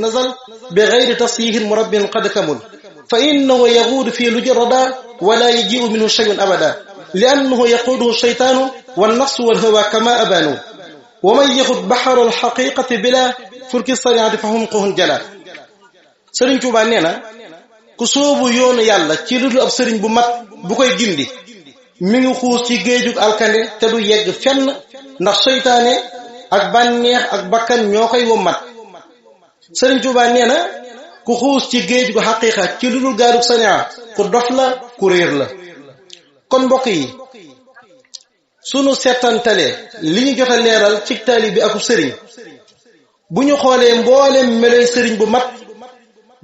نزل بغير تصحيح مرب قد كمل فإنه يغود في لجى الردى ولا يجيء منه شيء أبدا لأنه يقوده الشيطان والنفس والهوى كما أبانوا ومن يخد بحر الحقيقة بلا فلك الصريعة فهمقه الجلا Sëriñ Tuubaa nee na ku soobu yoonu yàlla ci lu dul ab sëriñ bu mat bu koy gindi mi ngi xuus ci géejug alkande te du yegg fenn ndax seytaane ak bànneex ak bakkan ñoo koy wommat Sëriñ Tuubaa nee na ku xuus ci géejug xaqiiqa ci lu dul gaarug sariya ku dof la ku réer la kon mbokk yi sunu seetantalee li ñu jot a leeral ci taalibe bi akub sëriñ bu ñu xoolee mbooleem meloy sëriñ bu mat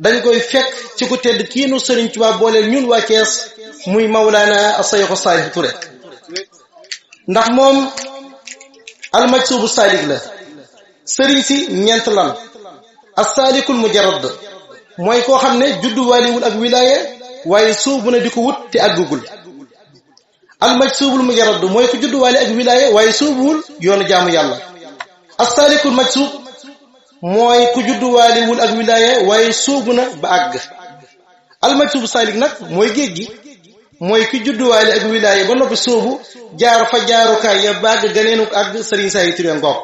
dañ koy fekk ci ku tedd kii nu Sëriñ Tuubaa booleel ñun waa Cees muy Mawlaana Sayxu Saalih Ture ndax moom almajsubu saalik la sëriñ si ñeent lan as-saalikul mujarrad mooy koo xam ne juddu waaliwul ak wilaaya waaye suubu na di ko wut te àggugul almajsubul mujarrad mooy ku juddu waali ak wilaaya waaye suubuwul yoonu jaamu yàlla as-saalikul majsub mooy ku judduwaaliwul ak wilaaya waaye suubu na ba àgg almajsubu saalik nag mooy géej gi mooy ki judduwaali ak wilaaya ba noppi suubu jaar fa jaarukaay ya ba àgg ganeenu àgg Sëriñ Saliou Touré ngoog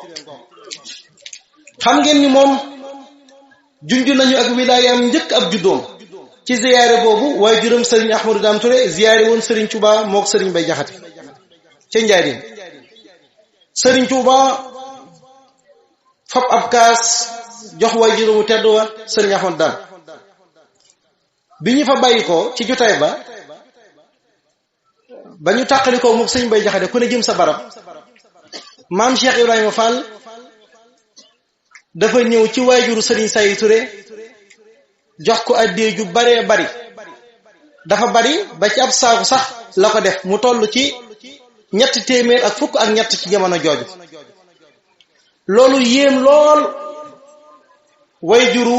xam ngeen ni moom junju nañu ak wilaayam njëkk ab juddoom ci ziyaare boobu waaye juróom Sëriñ Ahmadou Dame Touré ziyaare woon Sëriñ Tuubaa mook Sëriñ Bay Jaxate ca Njaaréem Sëriñ Tuubaa fab ab kaas jox way juróomu tedd wa Sëriñ Ahmadou Dame bi ñu fa bàyyi ko ci jotaay ba ñu tàqali ko mook Sëriñ Bay Jaxate ku ne jëm sa barab maam Cheikh Ibrahima Fall dafa ñëw ci waajuru Sëriñ Saliou Touré jox ko addee ju baree bari dafa bari ba ci ab saaku sax la ko def mu toll ci 300 ci jamono jooju loolu yéem lool waajuru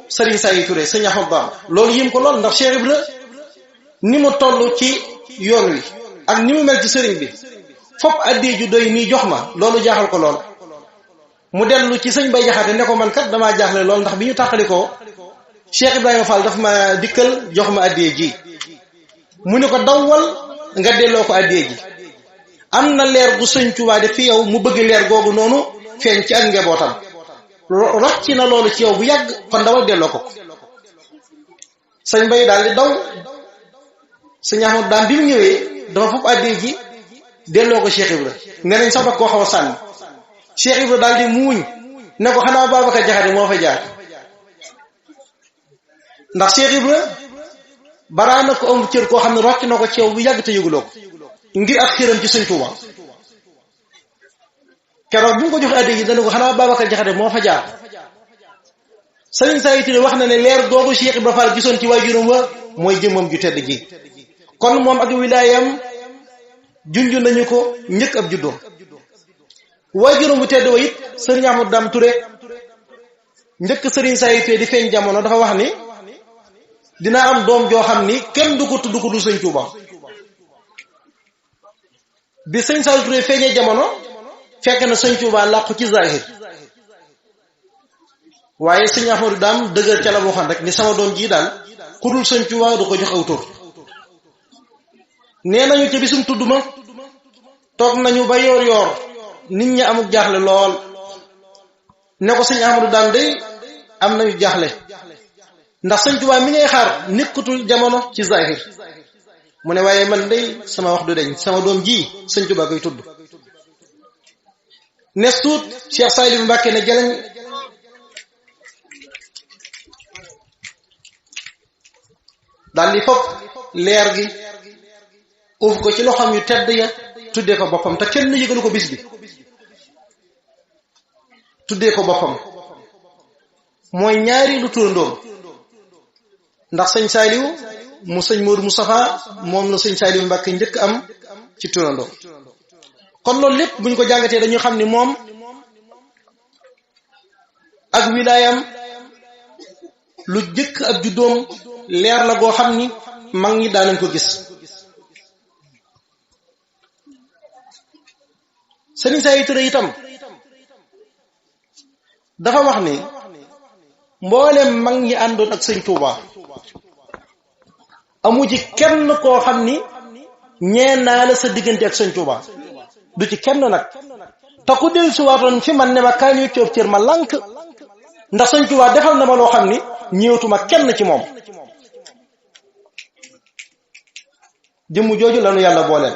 Sëriñ Saliou Touré Sëriñ Ahmadou Bamba loolu yéem ko lool ndax Cheikh Ibra ni mu toll ci yoon wi ak ni mu mel ci sëriñ bi fopp addee ju doy nii jox ma loolu jaaxal ko lool mu dellu ci Sëriñ Bay Jaxate ne ko man kat damaa jaaxle lool ndax bi ñu tàqali ko Cheikh Ibrahima Fall daf ma dikkal jox ma addee ji mu ne ko dawwal nga delloo ko addee ji am na leer gu Sëriñ Tuubaa def fi yow mu bëgg leer googu noonu feeñ ci ak njabootam rocci na loolu ci yow bu yàgg kon dawal delloo ko Sëriñ Bay daal di daw Sëriñ Ahmadou Dame bi mu ñëwee dafa foofu addee ji delloo ko Cheikh Ibra nga nañ sax ba koo xaw a sànni Cheikh Ibra daal di muuñ ne ko xanaa Babacar Jaxate moo fa jaar ndax Cheikh Ibra baraa na ko am cër koo xam ne rocc na ko ci yow bu yàgg te yëguloo ko ngir ak cëram ci Sëriñ Tuubaa keroog bi mu ko jox addi yi dana ko xanaa Babacar Jaxate moo fa jaar Sëriñ Saliou Touré wax na ne leer googu Cheikh Ibra Fall gisoon ci waajuram wa mooy jëmmam ju tedd ji kon moom ak wilaayam junju nañu ko njëkk ab juddoom waajuram bu tedd wa it Sëriñ Ahmadou Dame Touré njëkk Sëriñ Saliou Touré di feeñ jamono dafa wax ni dina am doom joo xam ni kenn du ko tudd ko du Sëriñ Tuubaa bi Sëriñ Saliou Touré feeñee jamono fekk na Sëriñ Tuubaa làqu ci zahir waaye Sëriñ Ahmadou Dame dëgër ca la waxoon rek ni sama doom ji daal ku dul Sëriñ Tuubaa du ko jox aw tur nee nañu ca bisum tudd ma toog nañu ba yoor yoor nit ñi amuk jaaxle lool ne ko Sëriñ Ahmadou Dame day am nañu jaaxle ndax Sëriñ Tuubaa mi ngay xaar nekkutul jamono ci zahir mu ne waaye man day sama wax du deñ sama doom ji Sëriñ Tuubaa koy tudd nes tuut Cheikh Saliou Mbacké ne jaleñ daal di fopp leer gi uuf ko ci loxoom yu tedd ya tuddee ko boppam te kenn yëgalu ko bis bi tuddee ko boppam mooy ñaari lu turandoom ndax Sëriñ Saliou mu Sëriñ Modou Moustapha moom la Sëriñ Saliou Mbacké njëkk am ci turandoom kon loolu lépp bu ñu ko jàngatee dañu xam ni moom ak wilaayam lu jëkk ak juddoom leer la goo xam ni mag ñi daanañ ko gis Sëriñ Saliou Touré itam dafa wax ni mboolem mag ñi àndoon ak sëñ Touba amu ci kenn koo xam ni ñee naa la sa diggante ak sëñ Touba du ci kenn nag te ku del si waatoon fi man ne ma kaa ñuy coob cër ma lànk ndax sëñ Touba defal na ma loo xam ni ñëwatuma kenn ci moom. jëmm jooju lanu yàlla booleel.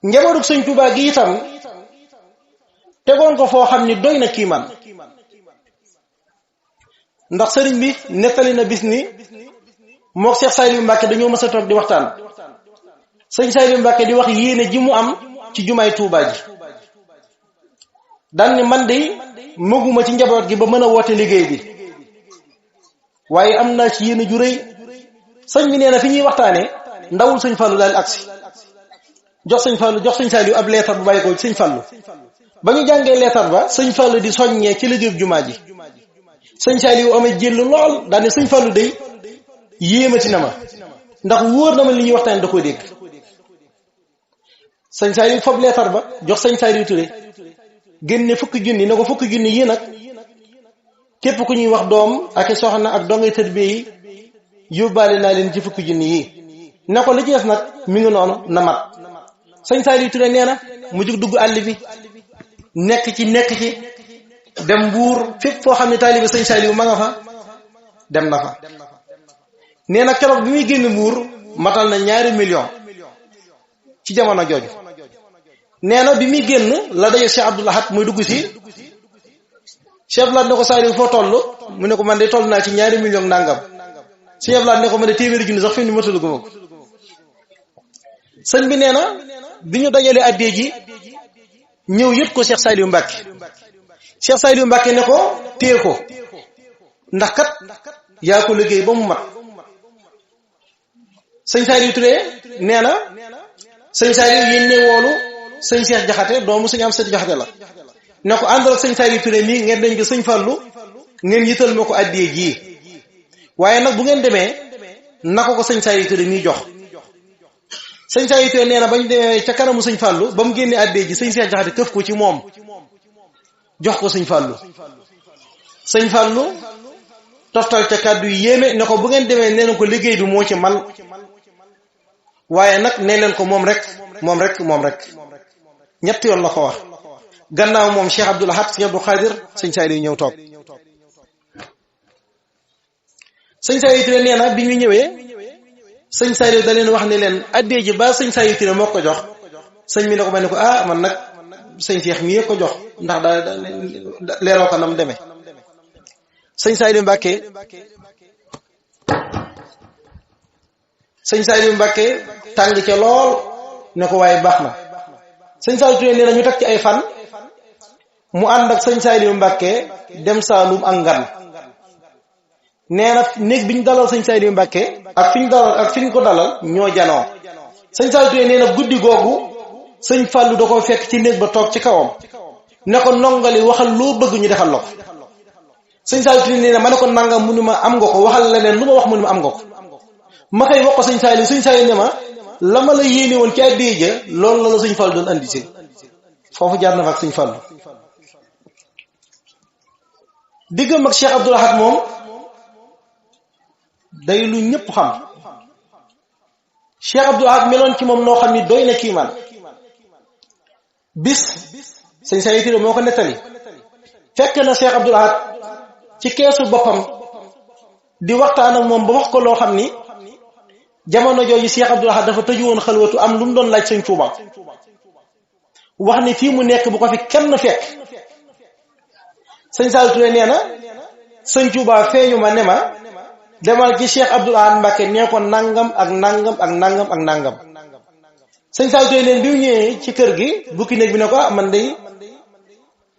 njabootu sëñ Touba gi itam tegoon ko foo xam ni doy na kiimaan ndax sëriñ bi nettali na bis ni mook Cheikh Saliou Mbacke dañoo mës a toog di waxtaan sëñ Saliou Mbacke di wax yéene ji mu am ci jumaay Touba ji daan ni man de mëguma ci njaboot gi ba mën a woote liggéey bi waaye am naa ci yéene ju rëy sëñ bi nee na fi ñuy waxtaanee ndawul sëñ Fallou daal agsi jox sëñ Saliou ab leetar bu bàyyi ko sëñ Fallou ba ñu jàngee leetar ba sëñ Fallou di soññee ci liggéeyu jumaa ji sëñ Saliou amee jël lool daal ne sëñ Fallou day yéemati na ma ndax wóor na ma li ñuy waxtaan da koo dégg sëñ Saliou fob leetar ba jox sëñ Saliou Touré génne fukki junni ne ko fukki junni yi nag képp ku ñuy wax doom ak soxna ak dongay tërbiye yi yóbbaale naa leen ci fukki junni yi ne ko li ci des nag mi ngi noonu na mat sëñ Saliou Touré nee na mu jug dugg àll bi nekk ci dem Mbuur fépp foo xam ne taalibe sëñ Saliou ma nga fa dem na fa nee na keroog bi muy génn Mbuur matal na 2 millions ci jamono jooju nee na bi muy génn la daje Cheikh Abdoul Ahad muy dugg si Cheikh Abdoul Ahad ne ko Saliou foo toll mu ne ko man de toll naa ci 2 millions nangam Cheikh Abdoul Ahad ne ko man de téeméeri junni sax fi mu matalu ko sëñ bi nee na bi ñu dajalee addee ji ñëw yët ko Cheikh Saliou Mbacke Cheikh Saliou Mbacke ne ko téye ko ndax kat yaa ko liggéey ba mu mat sëñ Saliou Touré nee na sëñ Saliou yéen ne woolu sëñ Cheikh Jaxate doomu sëñ am sëñ Jaxate la ne ko àndal ak sëñ Saliou Touré mii ngeen dañ ko sëñ Fallou ngeen yital ma ko addee ji waaye nag bu ngeen demee naka ko sëñ Saliou Touré mii jox sëñ Saliou Touré nee na bañ demee ca kanamu sëñ Fallou ba mu génnee addee ji sëñ Cheikh Jaxate këf ko ci moom jox ko sëñ Fallou toftal ca kàddu yi yéeme ne ko bu ngeen demee nee na ko liggéey bi moo ci man waaye nag nee leen ko moom rek ñett yoon la ko wax gannaaw moom Cheikh Abdoul Ahad Cheikh Abdou Khadir sëñ Saliou ñëw toog sëñ Saliou Touré nee na bi ñu ñëwee sëñ Saliou da leen wax ne leen addee ji ba sëñ Saliou Touré moo ko jox sëñ bi ne ko ma ne ko man nag sëñ Cheikh mii ko jox ndax daa leeroo ko nam demee sëñ Saliou Mbacke tàng ca lool ne ko waaye baax na sëñ Saliou Touré nee na ñu teg ci ay fan mu ànd ak sëñ Saliou Mbacke dem Saalum ak ngan nee na néeg bi ñu dalal sëñ Saliou Mbacke ak fi ñu ko dalal ñoo janoo sëñ Saliou Touré nee na guddi googu sëñ Fallou da ko fekk ci néeg ba toog ci kawam ne ko nongali waxal loo bëgg ñu defal la ko sëñ Saliou Touré nee na ma ne ko nangam mu ni ma am nga ko waxal leneen lu ma wax mu ni ma am nga ko ma koy wax ko sëñ Saliou ne ma la ma la yéene woon ci addee ja loolu la sëñ Fallou doon andi si foofu jaar na fa ak sëñ Fallou diggam ak Cheikh Abdoul Ahad moom day lu ñëpp xam Cheikh Abdoul Ahad meloon ci moom noo xam ni doy na kiimaan bis sëñ Saliou Touré moo ko nettali fekk na Cheikh Abdoul Ahad ci keesu boppam di waxtaan ak moom ba wax ko loo xam ni jamono jooju Cheikh Abdoul Ahad dafa tëju woon xalwatu am lu mu doon laaj sëñ Touba wax ni fii mu nekk bu ko fi kenn fekk sëñ Saliou Touré nee na sëñ Touba feeñu ma ne ma demal ci Cheikh Abdoul Ahad Mbacke nee ko nangam ak nangam ak nangam ak nangam sëñ Saliou Touré leen bi mu ñëwee ci kër gi bukki néeg bi ne ko man de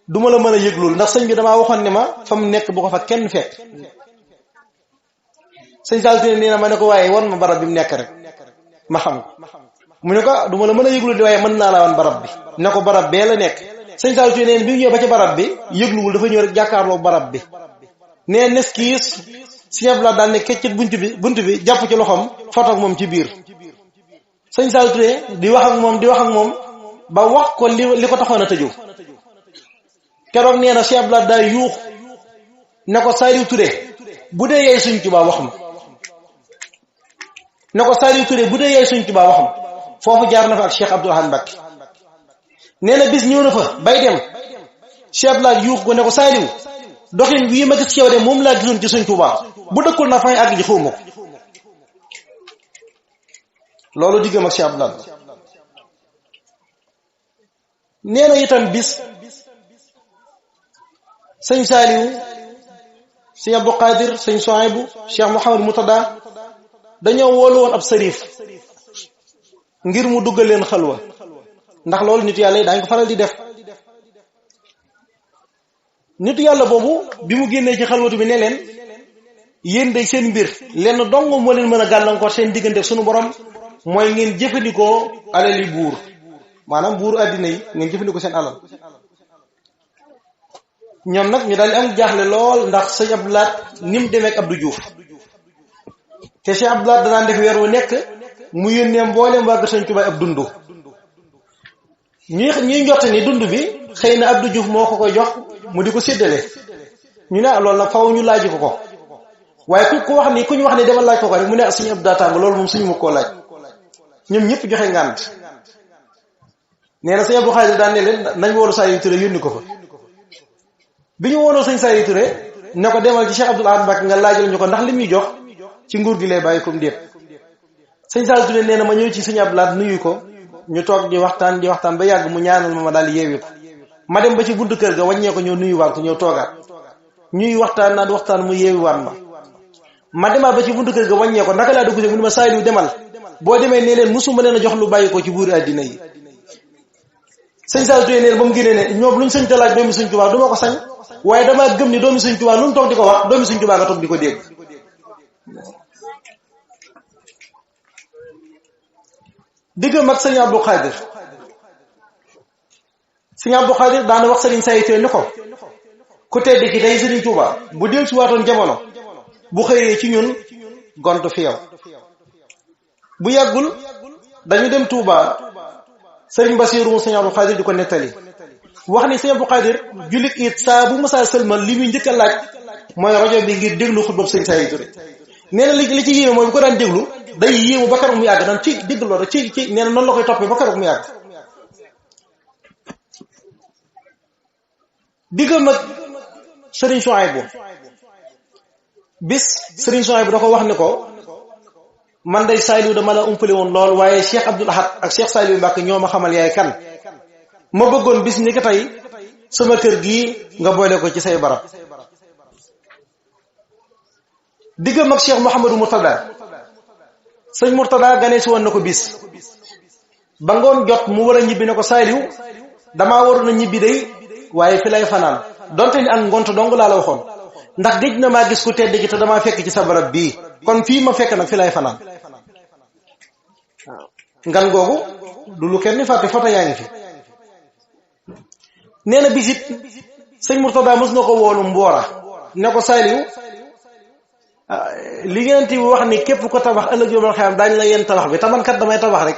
duma la mën a yëglul ndax sëñ bi damaa waxoon ne ma fa mu nekk bu ko fa kenn fekk sëñ Saliou Touré nee na ma ne ko waaye wan ma barab bi mu nekk rek ma xam ko mu ne ko duma la mën a yëglul di waaye mën naa la wan barab bi ne ko barab bee la nekk sëñ Saliou Touré nee na bi mu ñëwee ba ci barab bi yëgluwul dafa ñëw rek jàkkaarloo barab bi nee nes kiis Sëñ Abdoul Ahad daal ne keccet bunt bi jàpp ci loxoom foto ak moom ci biir sëñ Saliou Touré di wax ak moom ba wax ko li ko taxoon a tëju keroog nee na Cheikh Abdoulaye daay yuux ne ko Saliou Touré bu dee yaay Sëriñ Tuubaa wax ma ne ko Saliou Touré bu dee yaay Sëriñ Tuubaa wax ma foofu jaar na fa ak Cheikh Abdoul Ahad Mbacké nee na bis ñëw na fa bay dem Cheikh Abdoulaye yuux ko ne ko Saliou doxin wii ma gis ci yow de moom laa gisoon ci Sëriñ Tuubaa bu dëkkul na fay àgg ji xawma ko loolu diggam ak Cheikh Abdoulaye nee na itam bis sëñ Saliou sëñ Abdou Qadir sëñ Souhaïbou Cheikh Mouhamed Moutada dañoo woolu woon ab sërif ngir mu duggal leen xalwa ndax loolu nitu yàlla yi daañu ko faral di def nitu yàlla boobu bi mu génnee ci xalwatu bi ne leen yéen day seen mbir lenn dong moo leen mën a gàllankoor seen diggante sunu borom mooy ngeen jëfandikoo alali buur maanaam buuru àddina yi ngeen jëfandikoo seen alal ñoom nag ñu daal di am jaaxle lool ndax sëñ Abdou Lahad ni mu demee ak Abdou Diouf te Cheikh Abdou Lahad danaan def weer wu nekk mu yónnee mboolem waa Sëñ Tuubaa ab dund ñuy njott ni dund bi xëy na Abdou Diouf moo ko koy jox mu di ko séddale ñu ne loolu nag faw ñu laaj ko waaye ku wax ni ku ñu wax ni demal laaj ko rek mu ne sëñ Abdou Lahad loolu moom suñu ma koo laaj ñoom ñëpp joxe ngànt nee na sëñ Abdou Khadir daan ne leen nañ woolu Saliou Touré yónni ko fa bi ñu woonoo sëñ Saliou Touré ne ko demal ci Cheikh Abdoul Ahad Mbacké nga laajal ñu ko ndax li muy jox ci nguur gi lay bàyyi comme déet sëñ Saliou Touré nee na ma ñëw ci sëñ Abdoul Ahad nuyu ko ñu toog di waxtaan ba yàgg mu ñaanal ma daal di yeewi ko ma dem ba ci buntu kër ga wàññee ko ñëw nuyuwaat ko ñëw toogaat ñuy waxtaan mu yeewiwaat ma demaat ba ci buntu kër ga wàññee ko naka laa dugg mu ne ma Saliou demal boo demee ne leen musuma leen a jox lu bàyyi ko ci buuri àddina yi sëñ Saliou Touré nee na ba mu génnee ne ñoom luñ sëñ te laaj doomi Sëñ Tuubaa du ma ko sañ waaye damaa gëm ni doomi Sëñ Tuubaa lu mu toog di ko wax doomi Sëñ Tuubaa nga toog di ko dégg diggam ak sëñ Abdou Khadir sëñ Abdou Khadir daana wax sëriñ Saliou Touré ni ko ku tedd ki tey Sëriñ Tuubaa bu del si waatoon jamono bu xëyee ci ñun gont fi yow bu yàggul dañu dem Touba sëriñ Basiiru mu sëñ Abdou Khadir di ko nettali wax ni sëñ Abdou Khadir jullit it saa bu masaa sëlmal li muy njëkk a laaj mooy rajo bi ngir déglu xutba sëñ Saliou Touré nee na li ci yéeme mooy bu ko daan déglu day yéemu ba keroog mu yàgg daan ci dégg loolu ci nee na noonu la koy toppee ba keroog mu yàgg diggam ak sëriñ Souhaïbou bis sëriñ Souhaïbou da ko wax ni ko man day Saliou dama la umpale woon lool waaye Cheikh Abdoul Ahad ak Cheikh Saliou Mbacké ñoo ma xamal yaay kan ma bëggoon bis ni ko tey sama kër gii nga boole ko ci say barab diggam ak Cheikh Mouhamadou Mourtada sëñ Mourtada ganee si woon na ko bis ba ngoon jot mu war a ñibbi ne ko Saliou damaa waroon a ñibbi day waaye fi lay fanaan donte ni ak ngont dong laa la waxoon ndax géej na maa gis ku tedd gi te damaa fekk ci sa barab bii kon fii ma fekk nag fi lay fanaan ngan googu du lu kenn fàtte foto yaa ngi fi nee na bisit sëñ Mourtada mës na ko woolu Mboora ne ko Saliou li ngeen ti wax ni képp ko tabax ëllëg yomal xiyam daañu la yéen tabax bi taman kat damay tabax rek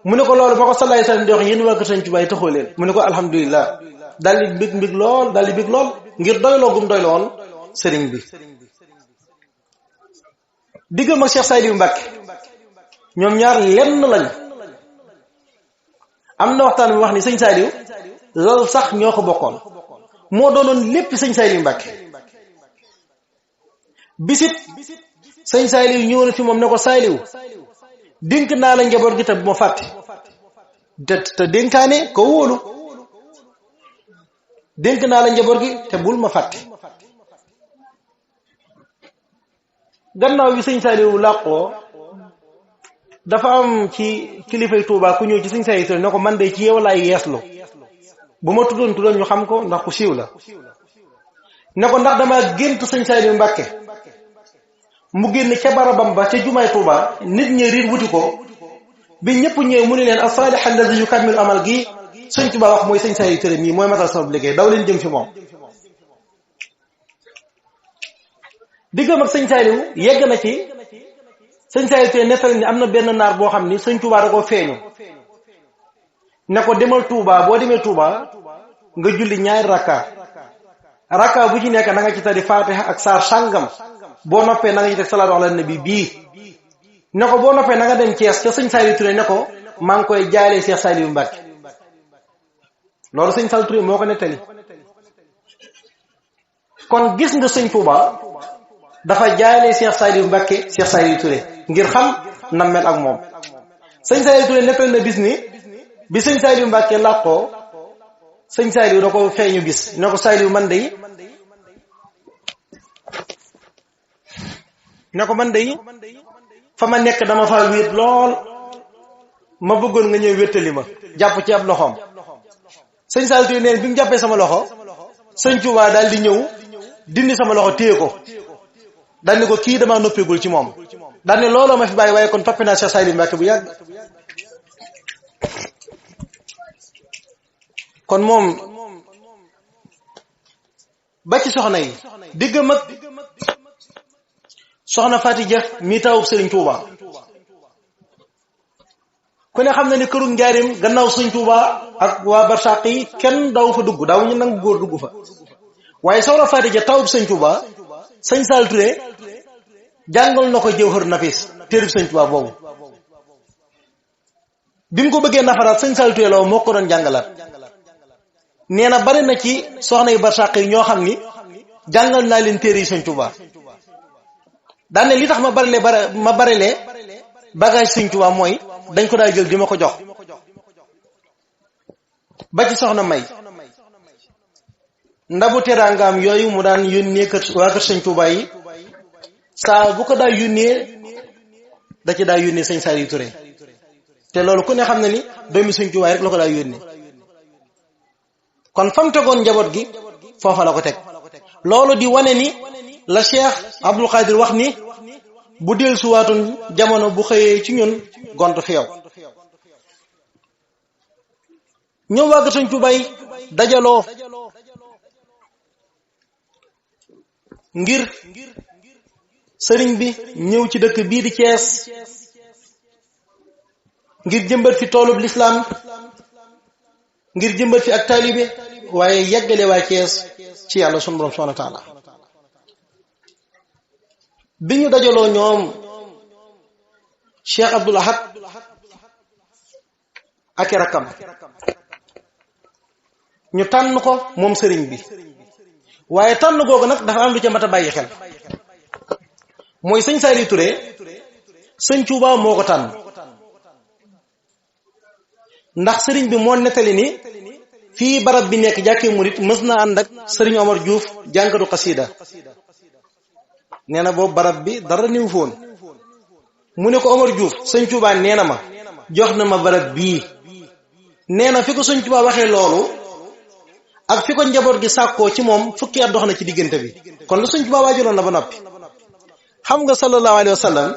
mu ne ko loolu ba ko salaay salaam di wax yéen waa kër Sëñ Tuubaa yi taxoo leen mu ne ko alhamdulilah daal di bég lool ngir doyloo gum doyloo woon sëriñ bi diggam ak Cheikh Saliou Mbacké ñoom ñaar lenn lañu am na waxtaan bi wax ni sëñ Saliou loolu sax ñoo ko bokkoon moo doonoon lépp sëñ Saliou Mbacké bisit sëñ Saliou ñëw na fi moom ne ko Saliou dénk naa la njaboot gi te bu ma fàtte te dénkaane ko wóolu dénk naa la njaboot gi te bul ma fàtte gannaaw bi sëñ Saliou làqoo dafa am ci kilifay Touba ku ñëw ci sëñ Saliou Touré ne ko man de ci yow laay yeeslu bu ma tuddoon ñu xam ko ndax ku siiw la ne ko ndax dama gént sëñ Saliou Mbacké mu génn ca barabam ba ca jumaay Touba nit ñi riir wuti ko bi ñëpp ñëw mu ne leen as-salih allazi yukammilu amal gi sëñ Touba wax mooy sëñ Saliou Touré mii mooy matal sama liggéey daw leen jëm fi moom diggam ak sëñ Saliou yegg na ci sëñ Saliou Touré nettali ni am na benn naar boo xam ni sëñ Touba da koo feeñu ne ko demal Touba boo demee Touba nga julli ñaari rakka bu ci nekk na nga ci tari Fatiha ak saar sàngam boo noppee na nga ci teg salaatu ala nabi bii ne ko boo noppee na nga dem Thiès ca sëñ Saliou Touré ne ko maa ngi koy jaalee Cheikh Saliou Mbacke loolu sëñ Saliou Touré moo ko nettali. kon gis nga sëñ Touba dafa jaalee Cheikh Saliou Mbacke Cheikh Saliou Touré ngir xam na mel ak moom. sëñ Saliou Touré nettali na bis ni bi sëñ Saliou Mbacke làqoo sëñ Saliou da ko feeñu bis ne ko Saliou man de fa ma nekk dama fa wéet lool ma bëggoon nga ñëw wéttali ma jàpp ci ab loxoom. sëñ Saliou Touré neen bi mu jàppee sama loxo sëñ Touba daal di ñëw dindi sama loxo téye ko daal ni ko kii damaa noppeegul ci moom daal ne looloo ma fi bàyyi waaye kon toppi naa Cheikh Saliou Mbacke bu yàgg. kon moom ba ci soxna yi digg mag soxna Fatija mi tawub Serigne Touba ku ne xam na ni këru njaarim gannaaw Serigne Touba ak waa Barsàq yi kenn daaw fa dugg daaw ñu nangu góor dugg fa waaye soxna Fatija tawub Serigne Touba sëñ Saliou Touré jàngal na ko Jawhar Nafis téereb Serigne Touba boobu bi mu ko bëggee nafaraat sëñ Saliou Touré la moo ko doon jàngalaat. nee na bari na ci soxna yu Barsàq yi ñoo xam ni jàngal naa leen téere yi Sëñ Tuubaa daan ne li tax ma barile bagage Sëñ Tuubaa mooy dañ ko daa jël di ma ko jox. ba ci soxna May ndabu teraangaam yooyu mu daan yónnee waa kër Sëñ Tuubaa yi saa bu ko daa yónnee da ci daa yónnee Sëñ Saliou Touré te loolu ku ne xam na ni doomi Sëñ Tuubaa rek la ko daa yónnee. kon fam tegoon njaboot gi foofa la ko teg loolu di wane ni la Cheikh Abdul Qadir wax ni bu del suwaatoon jamono bu xëyee ci ñun gont fi yow. ñoom waa Sëñ Tuubaa yi dajaloo ngir sëriñ bi ñëw ci dëkk bii di Thiès ngir jëmbat fi toolub lislaam ngir jëmbat fi ak taalibe waaye yeggale waa Thiès ci yàlla sunu borom subhanahu wa ta'ala. bi ñu dajaloo ñoom Cheikh Abdoul Ahad ak i rakkam ñu tànn ko moom sëriñ bi waaye tànn googu nag dafa am lu ca mat a bàyyi xel mooy sëñ Saliou Touré sëñ Touba moo ko tànn ndax sëriñ bi moo nettali ni fii barab bi nekk jàkkee murit mës na ànd ak sëriñ Omar Diouf jànkatu xasida nee na boobu barab bi dara niw foon mu ne ko Omar Diouf sëñ Touba nee na ma jox na ma barab bii. nee na fi ko sëñ Touba waxee loolu ak fi ko njaboot gi sàkkoo ci moom fukki at dox na ci diggante bi kon lu sëñ Touba waajaloon na ba noppi. xam nga sallallahu alayhi wa sallam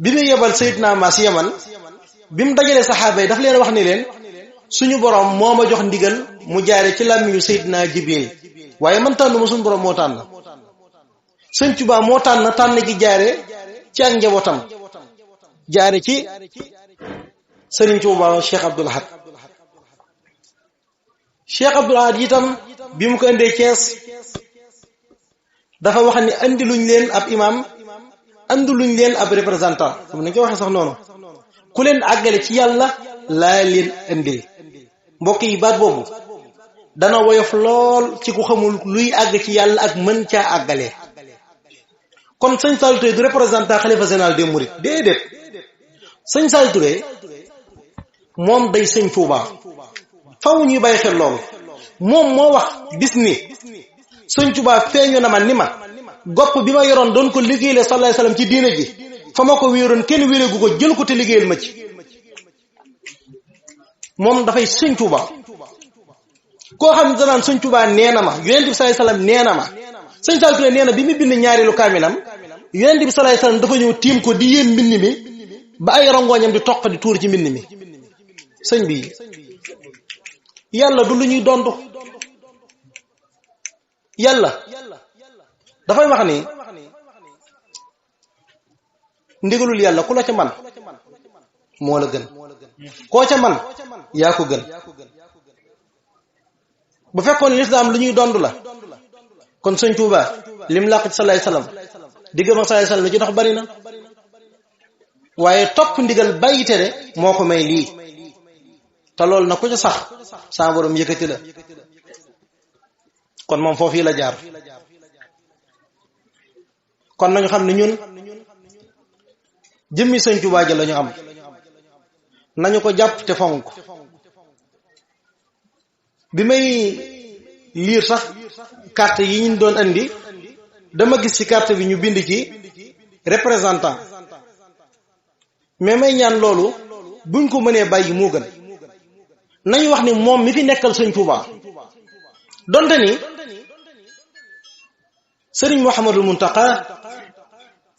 bi muy yebal Seydina Maas Yaman bi mu dajalee saxaaba yi daf leen wax ni leen suñu borom moo ma jox ndigal mu jaare ci làmmiñu Seydina Jibril waaye man tànn ma suñu borom moo tànn. Sëñ Tuubaa moo tànn gi jaare ci ak njabootam jaare ci Sëriñ Tuubaa Cheikh Abdoul Ahad. Cheikh Abdoul Ahad itam bi mu ko indee Thiès dafa wax ni andi luñ leen ab imam andi luñ leen ab représentant comme ni nga ko waxee sax noonu ku leen àggale ci yàlla laa leen indil. mbokk yi baat boobu dana woyof lool ci ku xamul luy àgg ci yàlla ak mën caa àggale. kon sëñ Saliou Touré du représentant xalifa général des mourides déedéet sëñ Saliou Touré moom day sëñ Touba faw ñuy bàyyi xel loolu. moom moo wax bis ni sëñ Touba feeñu na ma ni ma gopp bi ma yoroon doon ko liggéeyale sallallahu alayhi wasallam ci diina ji fa ma ko wéeroon kenn wéereegu ko jël ko te liggéeyal ma ci. moom dafay sëñ Touba koo xam ne danaan sëñ Touba nee na ma yonent bi sallallahu alayhi wasallam nee na ma. sëñ Saliou Touré nee na bi mu bind ñaareelu kaamilam yonent bi sallallahu alayhi wasallam dafa ñëw tiim ko di yéen mbind mi ba ay rongooñam di toq di tuur ci mbind mi. sëñ bi yàlla du lu ñuy dondu. yàlla dafay wax ni ndigalul yàlla ku la ca man moo la gën koo ca man yaa ko gën. bu fekkoon lislaam lu ñuy dond la kon sëñ Tuuba lim làq ci sallallahu alayhi wasallam diggam ak sallallahu alayhi wasallam li ci dox bari na waaye topp ndigal bàyyi tere moo ko may lii te loolu na ko ca sax sa borom yëkkati la kon moom foofu yi la jaar kon nañu xam ne ñun jëmmi sëñ Tuuba ja lañu am nañu ko jàpp te fonk bi may liir sax carte yi ñu doon andi dama gis ci carte bi ñu bind ci représentant mais may ñaan loolu buñ ko mënee bàyyi moo gën nañu wax ni moom mi fi nekkal sëñ Tuuba donte ni sëriñ Mouhamadul Muntaqa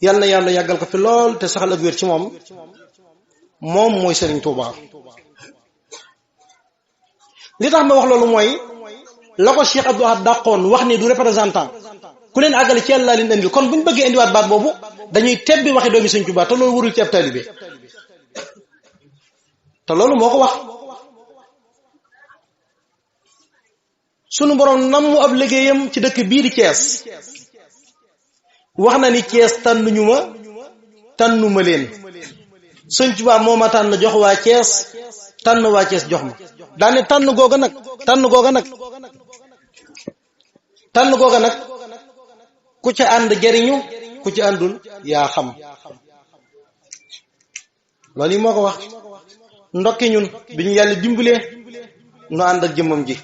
yal na yàlla yàggal ko fi lool te saxal ak wér ci moom mooy sëriñ Tuuba li tax ma wax loolu mooy la ko Cheikh Abdou Ahad dàqoon wax ni du représentant ku leen àggale ci yàlla leen indi kon bu ñu bëggee indiwaat baat boobu dañuy tebbi waxi doomi sëñ Tuuba te loolu warul ci ab taalibe te loolu moo ko wax sunu borom nammu ab liggéeyam ci dëkk bii di Thiès wax na ni Thiès tànnuma leen sëñ Tuuba moo ma tànn jox waa Thiès tànn waa Thiès jox ma daane tànn googa nag ku ca ànd jariñu ku ci àndul yaa xam loolu yi moo ko wax ndokki ñun bi ñu yàlla dimbalee nu ànd ak jëmmam ji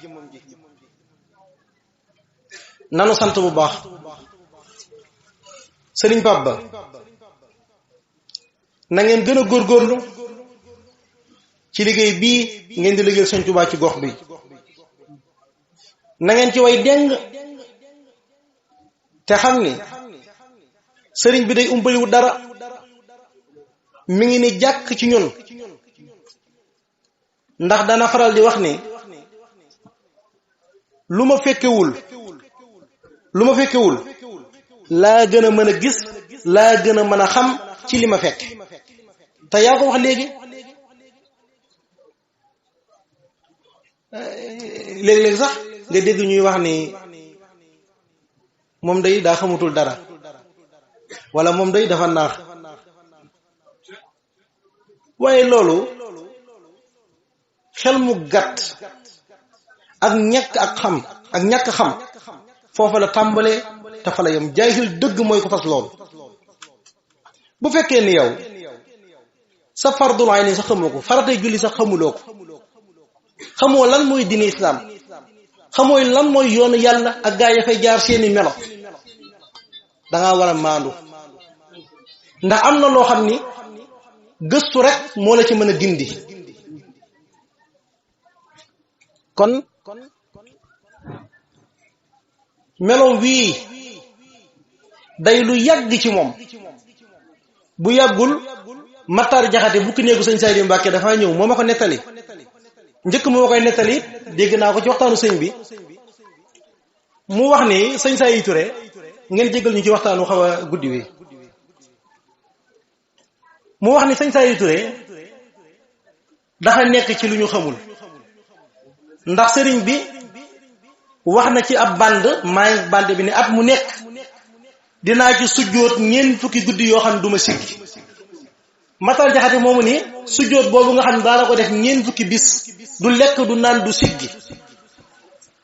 nanu sant bu baax sëriñ Pape Ba na ngeen gën a góorgóorlu ci liggéey bii ngeen di liggéeyal sëñ Tuuba ci gox bi na ngeen ci way deng te xam ni sëriñ bi day umpaliwu dara mi ngi ni jàkk ci ñun ndax dana faral di wax ni lu ma fekkewul laa gën a mën a gis laa gën a mën a xam ci li ma fekk te yaa ko wax léegi léeg-léeg sax nga dégg ñuy wax ni moom day daa xamutul dara wala moom day dafa naax waaye loolu xel mu gàtt ak ñàkk xam foofa la tàmbalee te fa la yam jaahil dëgg mooy ko fas loolu bu fekkee ni yow sa fardul ayni sax xamoo ko faratay julli sax xamuloo ko xamoo lan mooy diine islam xamoo lan mooy yoonu yàlla ak gaa ya fay jaar seeni melo danga war a maandu ndax am na loo xam ni gëstu rek moo la ci mën a dindi kon melo wii day lu yàgg ci moom bu yàggul Matar Jaxate bukki néegu sëñ Saydi Mbàkke dafa ñëw moo ma ko nettali njëkk moo ma koy nettali dégg naa ko ci waxtaanu sëñ bi mu wax ni sëñ Saydi Touré ngeen jéggal ñu ci waxtaanu xaw a guddi wi mu wax ni sëñ Saydi Touré dafa nekk ci lu ñu xamul ndax sëriñ bi wax na ci ab band bi ne at mu nekk dinaa ci sujjóot ñeent fukki guddi yoo xam ne du ma siggi Matar Jaxate moomu ni sujjóot boobu nga xam ne daana ko def ñeent fukki bis du lekk du naan du siggi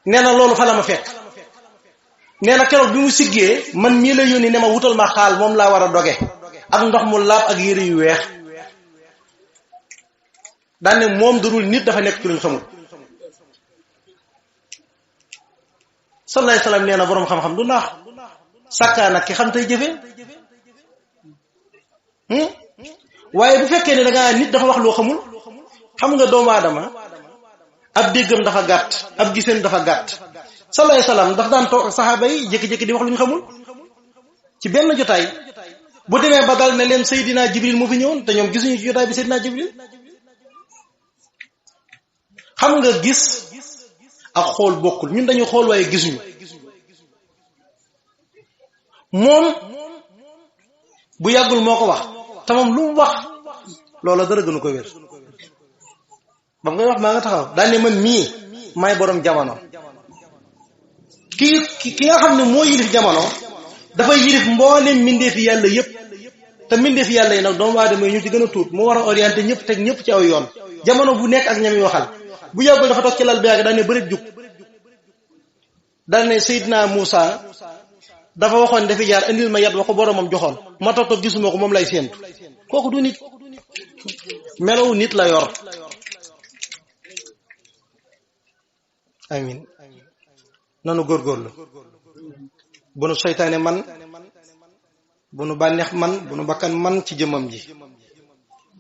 nee na loolu fa la ma fekk nee na keroog bi mu siggee man mii la yónni ne ma wutal ma xaal moom laa war a doge ak ndox mu laab ak yére yu weex daan ne moom darul nit dafa nekk ci luñ xamul sallallahu alayhi wasallam nee na boroom xam-xam du naax sàkkaa nag ki xam tey jëfe waaye bu fekkee ne dangaa nit dafa wax loo xamul xam nga doomu aadama ab déggam dafa gàtt ab giseen dafa gàtt sallallahu alayhi wasallam dafa daan toog ak saxaaba yi jékki-jékki di wax lu ñu xamul ci benn jotaay bu demee ba dal ne leen Seydina Jibril moo fi ñëwoon te ñoom gisuñu ci jotaay bi Seydina Jibril xam nga gis ak xool bokkul ñun dañu xool waaye gisuñu moom bu yàggul moo ko wax te moom lu mu wax loola dara gënu ko wér ba ngay wax maa nga taxaw daal ne man mii maay borom jamono ki nga xam ne moo yilif jamono dafay yilif mboolem mbindeefi yàlla yépp te mbindeefi yàlla yi nag doomu aadama yi ñu ci gën a tuut mu war a orienté ñëpp teg ñëpp ci aw yoon jamono bu nekk ak ñami waxal bu yàggul dafa toog ci lal bi yàgg daan ne bërit jug daan ne Seydina Muusa dafa waxoon dafi jaar indil ma yat wa ko boromam joxoon ma toog gisuma ko moom lay séentu kooku du nit melow nit la yor amin nanu góorgóorlu bu nu seytaane man bu nu bànneex man bu nu bakkan man ci jëmmam ji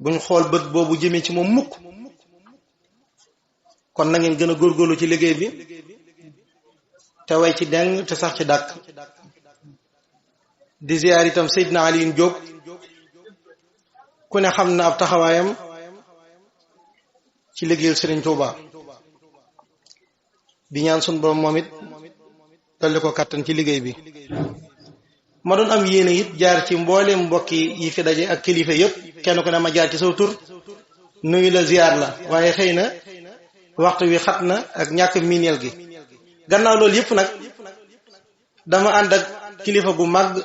buñ xool bët boobu jëmee ci moom mukk kon na ngeen gën a góorgóorlu ci liggéey bi te way ci deng te sax ci dàkk di ziyaar itam Seydina Aliou Diop ku ne xam na ab taxawaayam ci liggéeyal Serigne Touba di ñaan sun borom moom it dolli ko kattan ci liggéey bi ma doon am yéene it jaar ci mbooleem mbokki yi fi daje ak kilifa yépp kenn ku ne ma jaar ci saw tur nuyu la ziyaar la waaye xëy na waxtu wi xat na ak ñàkk miineel gi gannaaw loolu yépp nag dama ànd ak kilifa gu màgg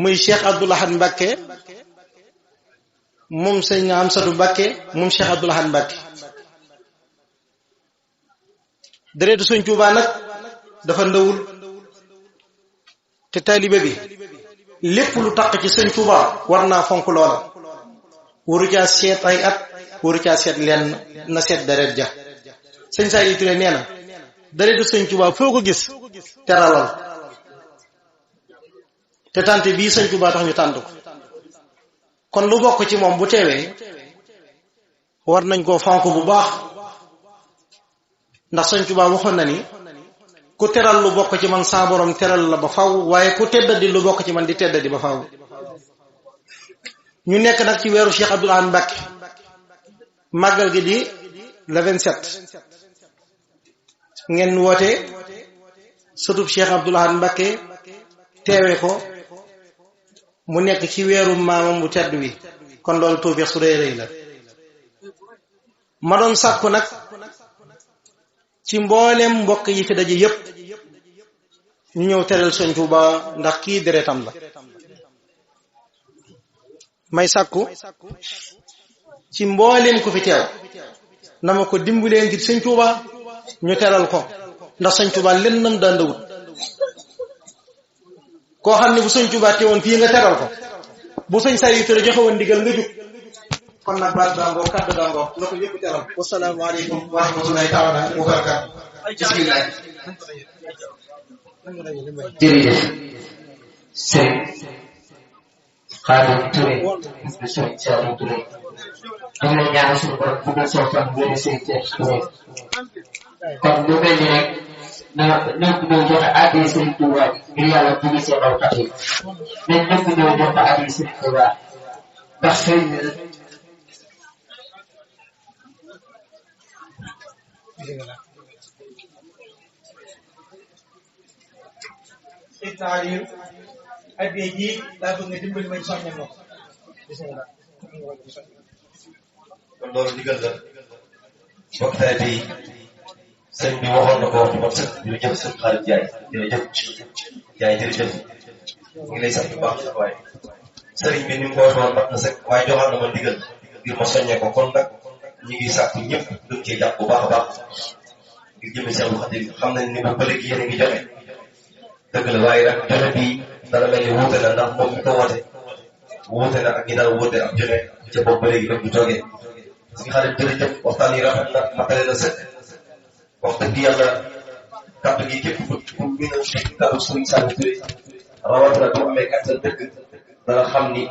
muy Cheikh Abdoul Ahad Mbacké moom sëñ Amsatu Mbacké moom Cheikh Abdoul Ahad Mbacké deretu Sëñ Tuubaa nag dafa ndawul te taalibe bi lépp lu taq ci Sëñ Tuubaa war naa fonk loola waru caa seet ay at waru caa seet lenn na seet deret ja sëñ saa yi turé nee na deretu Sëñ Tuubaa foo ko gis teralal te tànte bii Sëñ Tuubaa tax ñu tànt ko kon lu bokk ci moom bu teewee war nañ koo fonk bu baax ndax Sëñ Tuubaa waxoon na ni ku teral lu bokk ci man saa borom teral la ba faw waaye ku teddadi lu bokk ci man di teddadi ba faw ñu nekk nag ci weeru Cheikh Abdoul Ahad Mbacké màggal gi di le 27 ngeen woote sëtub Cheikh Abdoul Ahad Mbacké teewe ko mu nekk ci weeru maamam bu tedd wi kon loolu tawfeex su rëy rëy la ma doon sàkku nag ci mboolem mbokk yi fi daje yépp ñu ñëw teral Sëñ Tuubaa ndax kii deretam la may sàkku ci mboolem ku fi teew na ma ko dimbalee ngir Sëñ Tuubaa ñu teral ko ndax Sëñ Tuubaa len nam dandawut koo xam ne bu Sëñ Tuubaa teewoon fii nga teral ko bu sëñ saa yu tere joxe woon ndigal nga jug kon nag baat daangoo kàddu daangoo na ko yëpp teral wasalaamu aleykum wa rahmatullahi taala wa barakaatu bismillah jërëjëf Serigne Khadim Touré bi Serigne Saliou Touré am na ñaan suñu borom bu dul soo fan wéri Serigne Touré kon lu mel ni rek na ñëpp ñoo joxe addi Serigne Touba ngir yàlla dugg seen aw kat yi nañ ñëpp ñoo joxe addi Serigne Touba ndax Serigne Seydina Aliou addee ji daa bëgg nga dimbali ma ci soññe ndox bismillah kon loolu digal la bokk tey bi sëñ bi waxoon na ko wax bu sëkk jërëjëf sëñ Xaadim Njaay Njaay jërëjëf ñu ngi lay sant bu baax sax waaye sëriñ bi ni mu ko waxoon mat na sëkk waaye joxaat na ma digal ngir ma soññee ko kon nag ñu ngi sàkku ñëpp gën cee jàpp bu baax a baax ngir jëme Seexul Xaadim xam nañ ni ba léegi yéen a ngi joxe dëgg la waaye nag joxe bi dana mel ni wuute na ndax moom mi ko woote wuute na ak ñi daan woote ak joxe ca boobu ba léegi rek bu toogee suñu xarit jërëjëf waxtaan yi rafet na matale na sëkk wax dëgg yàlla kàddu gi képp ku mën a dégg kàddu Sëriñ Saliou Touré rawatina bu amee kattan dëgg dana xam ni